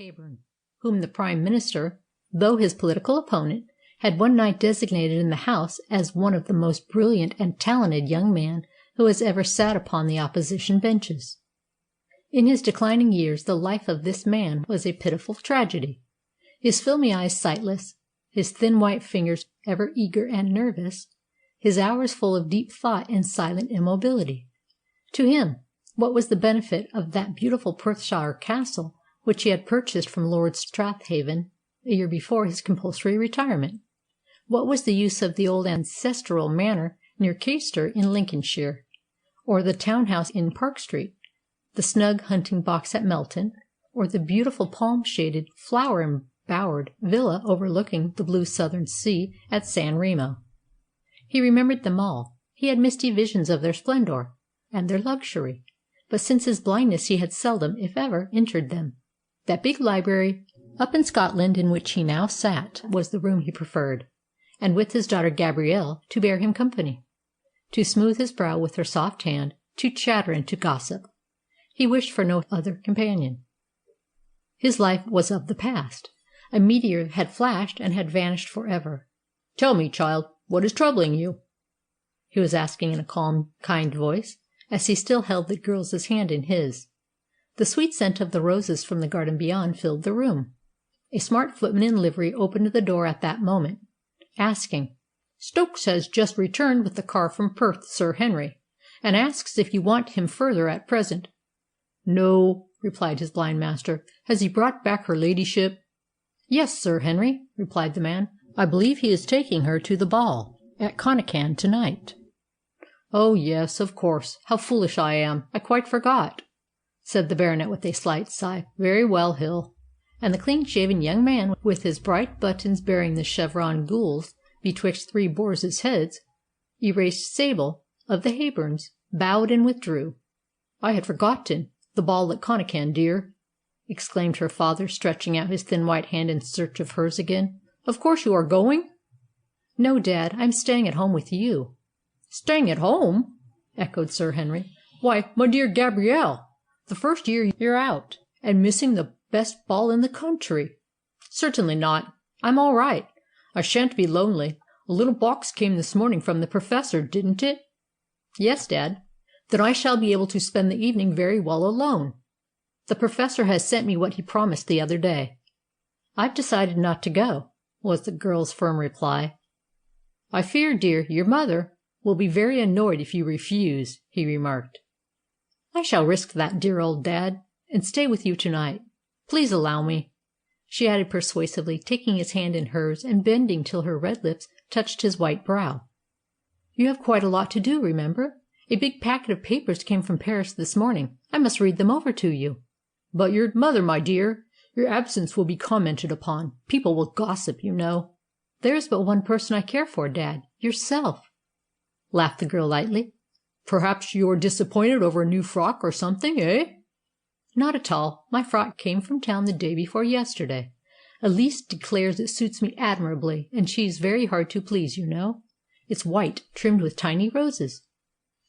Heyburn, whom the Prime Minister, though his political opponent, had one night designated in the House as one of the most brilliant and talented young men who has ever sat upon the opposition benches. In his declining years the life of this man was a pitiful tragedy, his filmy eyes sightless, his thin white fingers ever eager and nervous, his hours full of deep thought and silent immobility. To him, what was the benefit of that beautiful Perthshire castle which he had purchased from Lord Strathaven a year before his compulsory retirement? What was the use of the old ancestral manor near Caister in Lincolnshire, or the town house in Park Street, the snug hunting box at Melton, or the beautiful palm-shaded, flower-embowered villa overlooking the blue southern sea at San Remo? He remembered them all. He had misty visions of their splendour and their luxury, but since his blindness he had seldom, if ever, entered them. That big library up in Scotland in which he now sat was the room he preferred, and with his daughter Gabrielle to bear him company, to smooth his brow with her soft hand, to chatter and to gossip. He wished for no other companion. His life was of the past. A meteor had flashed and had vanished for ever. "Tell me, child, what is troubling you?" he was asking in a calm, kind voice, as he still held the girl's hand in his. The sweet scent of the roses from the garden beyond filled the room. A smart footman in livery opened the door at that moment, asking, "Stokes has just returned with the car from Perth, Sir Henry, and asks if you want him further at present." "No," replied his blind master. "Has he brought back her ladyship?" "Yes, Sir Henry," replied the man. "I believe he is taking her to the ball at Connachan to-night." "Oh, yes, of course. How foolish I am. I quite forgot," said the baronet with a slight sigh. "Very well, Hill." And the clean-shaven young man, with his bright buttons bearing the chevron gules betwixt three boars' heads, erased sable, of the Heyburns, bowed and withdrew. "I had forgotten. The ball at Connachan, dear," exclaimed her father, stretching out his thin white hand in search of hers again. "Of course you are going?" "No, Dad, I'm staying at home with you." "Staying at home?" echoed Sir Henry. "Why, my dear Gabrielle, the first year you're out, and missing the best ball in the country." "Certainly not. I'm all right. I shan't be lonely. A little box came this morning from the Professor, didn't it?" "Yes, Dad." "Then I shall be able to spend the evening very well alone. The Professor has sent me what he promised the other day." "I've decided not to go," was the girl's firm reply. "I fear, dear, your mother will be very annoyed if you refuse," he remarked. "I shall risk that, dear old Dad, and stay with you to-night. Please allow me," she added persuasively, taking his hand in hers and bending till her red lips touched his white brow. "You have quite a lot to do, remember. A big packet of papers came from Paris this morning. I must read them over to you." "But your mother, my dear. Your absence will be commented upon. People will gossip, you know." "There is but one person I care for, Dad. Yourself," laughed the girl lightly. "Perhaps you are disappointed over a new frock or something, eh?" "Not at all. My frock came from town the day before yesterday. Elise declares it suits me admirably, and she is very hard to please, you know. It's white, trimmed with tiny roses."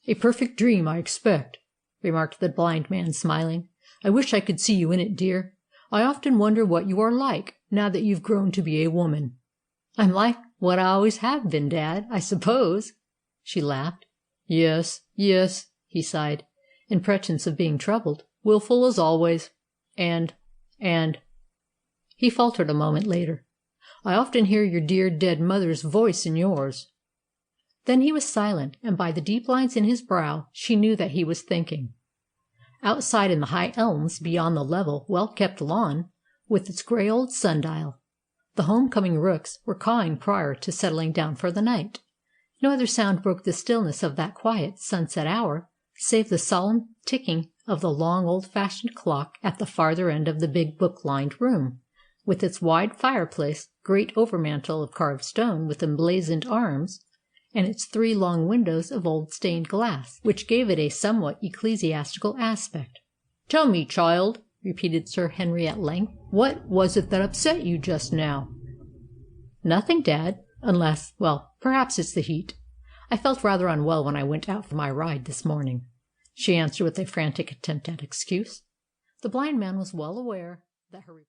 "A perfect dream, I expect," remarked the blind man, smiling. "I wish I could see you in it, dear. I often wonder what you are like, now that you've grown to be a woman." "I'm like what I always have been, Dad, I suppose," she laughed. "Yes, yes," he sighed, in pretence of being troubled. "Wilful as always. And he faltered a moment later. "I often hear your dear dead mother's voice in yours." Then he was silent, and by the deep lines in his brow she knew that he was thinking. Outside in the high elms beyond the level, well-kept lawn, with its grey old sundial, the home-coming rooks were cawing prior to settling down for the night. No other sound broke the stillness of that quiet sunset hour save the solemn ticking of the long old-fashioned clock at the farther end of the big book-lined room, with its wide fireplace, great overmantel of carved stone with emblazoned arms, and its three long windows of old stained glass, which gave it a somewhat ecclesiastical aspect. "Tell me, child," repeated Sir Henry at length, "what was it that upset you just now?" "Nothing, Dad, unless, well, perhaps it's the heat. I felt rather unwell when I went out for my ride this morning," she answered with a frantic attempt at excuse. The blind man was well aware that her